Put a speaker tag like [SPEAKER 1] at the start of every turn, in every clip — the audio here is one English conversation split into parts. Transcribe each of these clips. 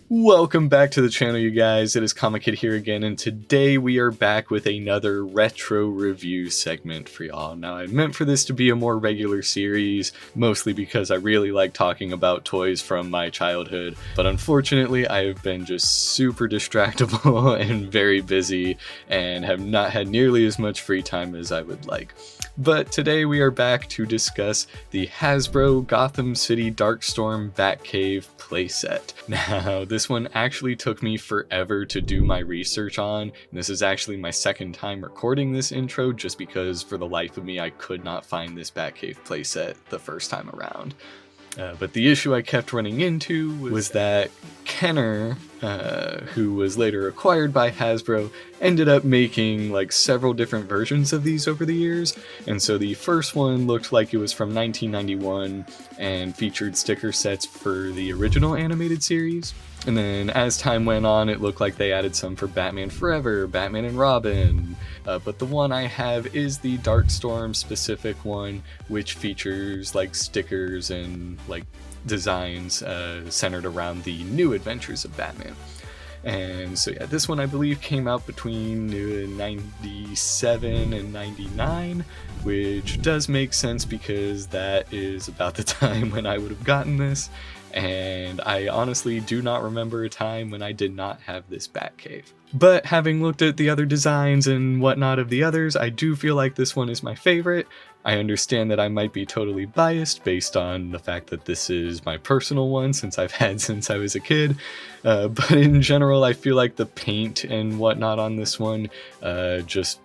[SPEAKER 1] Welcome back to the channel, you guys. It is Comic Kid here again, and today we are back with another retro review segment for y'all. Now, I meant for this to be a more regular series, mostly because I really like talking about toys from my childhood, but unfortunately I have been just super distractible and very busy and have not had nearly as much free time as I would like. But today we are back to discuss the Hasbro Gotham City Darkstorm BatCave playset. Now, this one actually took me forever to do my research on, and this is actually my second time recording this intro just because for the life of me I could not find this BatCave playset the first time around. But the issue I kept running into was that Kenner, who was later acquired by Hasbro, ended up making like several different versions of these over the years. And so the first one looked like it was from 1991 and featured sticker sets for the original animated series. And then as time went on, it looked like they added some for Batman Forever, Batman and Robin. But the one I have is the Darkstorm specific one, which features like stickers and like designs centered around the new adventures of Batman. And so yeah, this one I believe came out between 97 and 99, which does make sense because that is about the time when I would have gotten this. And I honestly do not remember a time when I did not have this Batcave. But having looked at the other designs and whatnot of the others, I do feel like this one is my favorite. I understand that I might be totally biased based on the fact that this is my personal one since I've had since I was a kid. But in general, I feel like the paint and whatnot on this one just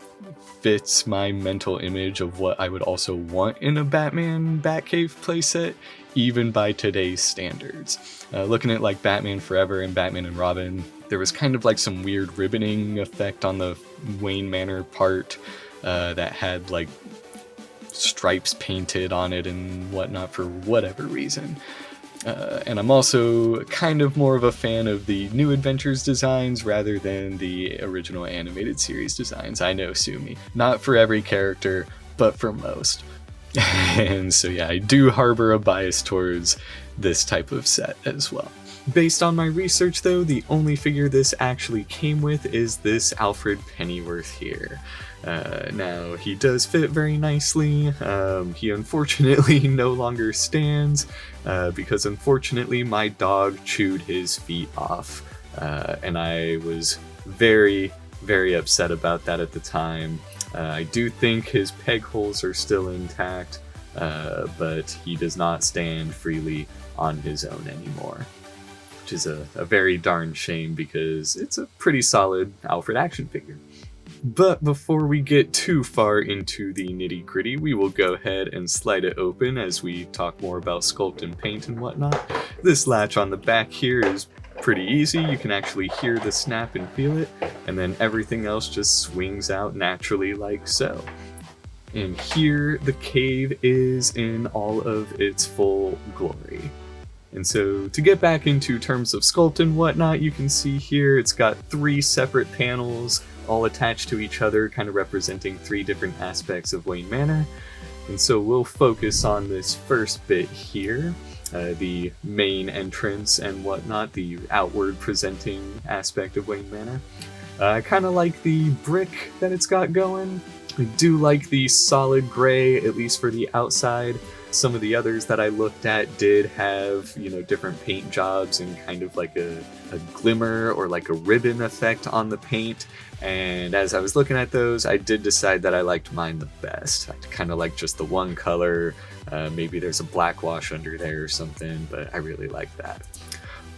[SPEAKER 1] fits my mental image of what I would also want in a Batman Batcave playset, even by today's standards. Looking at like Batman Forever and Batman and Robin, there was kind of like some weird ribboning effect on the Wayne Manor part that had like stripes painted on it and whatnot for whatever reason. And I'm also kind of more of a fan of the New Adventures designs rather than the original animated series designs. I know, sue me. Not for every character, but for most. And so yeah, I do harbor a bias towards this type of set as well. Based on my research though, the only figure this actually came with is this Alfred Pennyworth here. Now, he does fit very nicely. He unfortunately no longer stands because unfortunately my dog chewed his feet off. And I was very, very upset about that at the time. I do think his peg holes are still intact, but he does not stand freely on his own anymore. Which is a very darn shame because it's a pretty solid Alfred action figure. But before we get too far into the nitty-gritty, we will go ahead and slide it open as we talk more about sculpt and paint and whatnot. This latch on the back here is pretty easy. You can actually hear the snap and feel it, and then everything else just swings out naturally like so. And here the cave is in all of its full glory. And so to get back into terms of sculpt and whatnot, you can see here it's got 3 separate panels all attached to each other, kind of representing 3 different aspects of Wayne Manor. And so we'll focus on this first bit here, the main entrance and whatnot, the outward presenting aspect of Wayne Manor. I kind of like the brick that it's got going. I do like the solid gray, at least for the outside. Some of the others that I looked at did have, different paint jobs and kind of like a glimmer or like a ribbon effect on the paint. And as I was looking at those, I did decide that I liked mine the best. I kind of like just the one color. Maybe there's a black wash under there or something, but I really like that.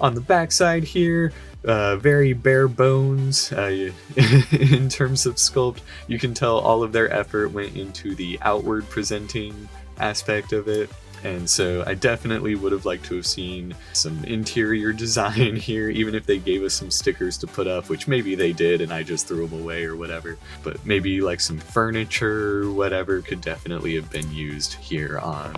[SPEAKER 1] On the back side here, very bare bones in terms of sculpt. You can tell all of their effort went into the outward presenting aspect of it. And so I definitely would have liked to have seen some interior design here, even if they gave us some stickers to put up, which maybe they did and I just threw them away or whatever. But maybe like some furniture or whatever could definitely have been used here on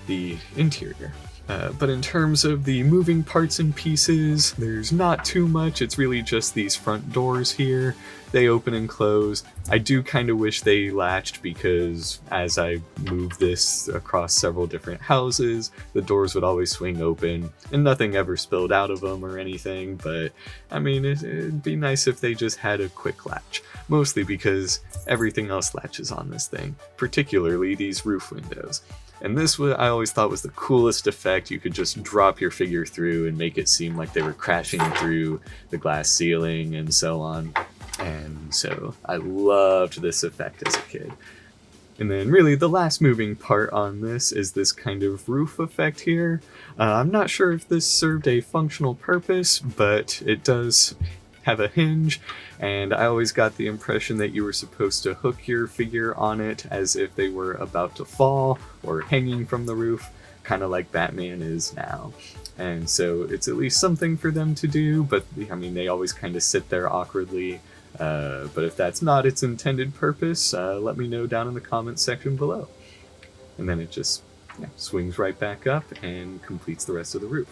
[SPEAKER 1] the interior. But in terms of the moving parts and pieces, there's not too much. It's really just these front doors here. they open and close. I do kind of wish they latched, because as I moved this across several different houses, the doors would always swing open and nothing ever spilled out of them or anything. But I mean, it'd be nice if they just had a quick latch, mostly because everything else latches on this thing, particularly these roof windows. And this I always thought was the coolest effect. You could just drop your figure through and make it seem like they were crashing through the glass ceiling and so on. And so I loved this effect as a kid. And then really the last moving part on this is this kind of roof effect here. I'm not sure if this served a functional purpose, but it does have a hinge, and I always got the impression that you were supposed to hook your figure on it as if they were about to fall or hanging from the roof, kind of like Batman is now. And so it's at least something for them to do, but I mean, they always kind of sit there awkwardly. But if that's not its intended purpose, let me know down in the comments section below. And then it just swings right back up and completes the rest of the roof.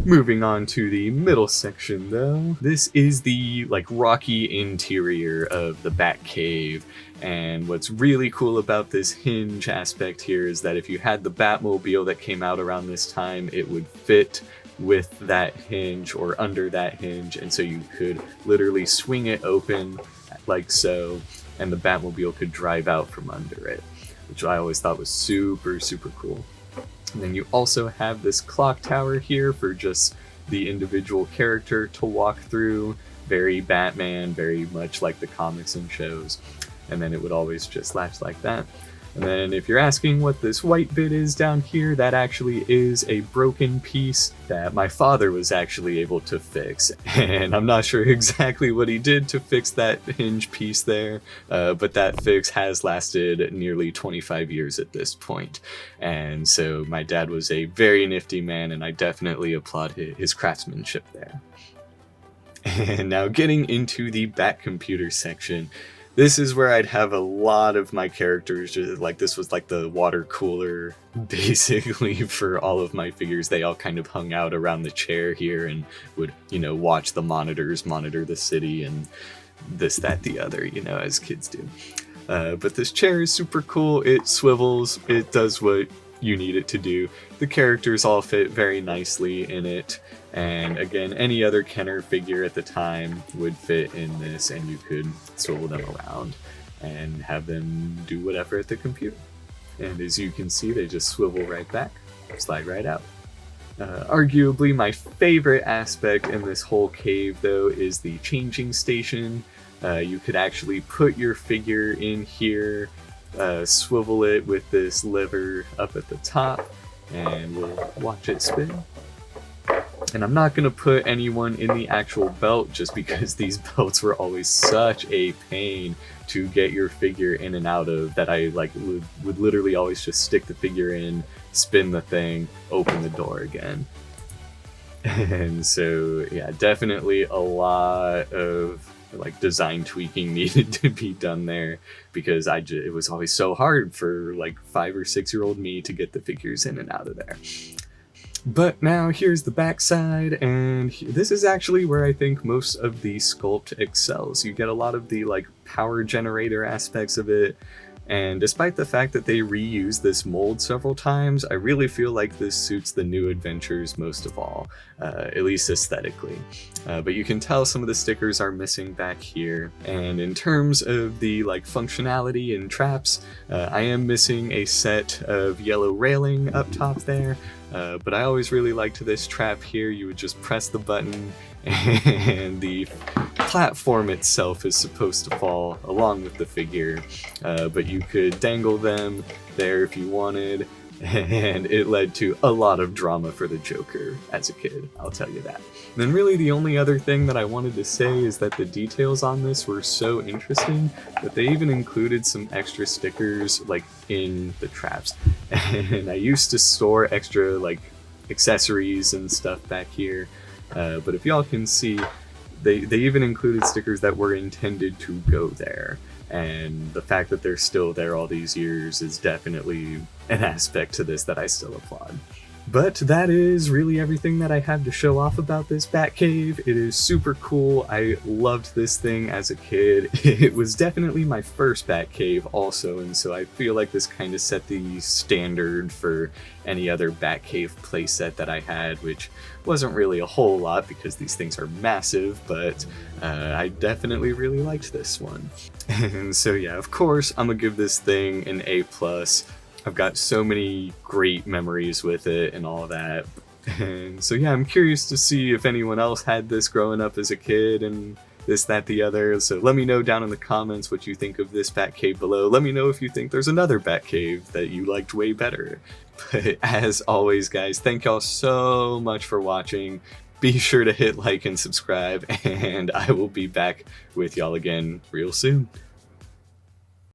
[SPEAKER 1] Moving on to the middle section though, this is the rocky interior of the Batcave, and what's really cool about this hinge aspect here is that if you had the Batmobile that came out around this time, it would fit with that hinge or under that hinge, and so you could literally swing it open like so, and the Batmobile could drive out from under it, which I always thought was super, super cool. And then you also have this clock tower here for just the individual character to walk through. Very Batman, very much like the comics and shows. And then it would always just latch like that. And then if you're asking what this white bit is down here, that actually is a broken piece that my father was actually able to fix. And I'm not sure exactly what he did to fix that hinge piece there, but that fix has lasted nearly 25 years at this point. And so my dad was a very nifty man, and I definitely applaud his craftsmanship there. And now getting into the Batcomputer section. This is where I'd have a lot of my characters, just this was like the water cooler basically for all of my figures. They all kind of hung out around the chair here and would, watch the monitors, monitor the city and this, that, the other, as kids do. But this chair is super cool. It swivels, it does what you need it to do. The characters all fit very nicely in it. And again, any other Kenner figure at the time would fit in this, and you could swivel them around and have them do whatever at the computer. And as you can see, they just swivel right back, slide right out. Arguably my favorite aspect in this whole cave though is the changing station. You could actually put your figure in here, swivel it with this lever up at the top, and we'll watch it spin. And I'm not going to put anyone in the actual belt just because these belts were always such a pain to get your figure in and out of, that I would literally always just stick the figure in, spin the thing, open the door again. And so yeah, definitely a lot of design tweaking needed to be done there, because it was always so hard for 5 or 6 year old me to get the figures in and out of there. But now here's the backside, and this is actually where I think most of the sculpt excels. You get a lot of the power generator aspects of it, and despite the fact that they reused this mold several times, I really feel like this suits the New Adventures most of all, at least aesthetically. But you can tell some of the stickers are missing back here, and in terms of the functionality and traps, I am missing a set of yellow railing up top there. But I always really liked this trap here. You would just press the button and the platform itself is supposed to fall along with the figure, but you could dangle them there if you wanted, and it led to a lot of drama for the Joker as a kid, I'll tell you that. And then really the only other thing that I wanted to say is that the details on this were so interesting that they even included some extra stickers in the traps. And I used to store extra accessories and stuff back here, but if y'all can see, they even included stickers that were intended to go there. And the fact that they're still there all these years is definitely an aspect to this that I still applaud. But that is really everything that I have to show off about this Batcave. It is super cool. I loved this thing as a kid. It was definitely my first Batcave also, and so I feel like this kind of set the standard for any other Batcave playset that I had, which wasn't really a whole lot because these things are massive, but I definitely really liked this one. And so yeah, of course, I'm gonna give this thing an A+. I've got so many great memories with it and all that. And so yeah, I'm curious to see if anyone else had this growing up as a kid and this, that, the other. So let me know down in the comments what you think of this Batcave below. Let me know if you think there's another Batcave that you liked way better. But as always, guys, thank y'all so much for watching. Be sure to hit like and subscribe, and I will be back with y'all again real soon.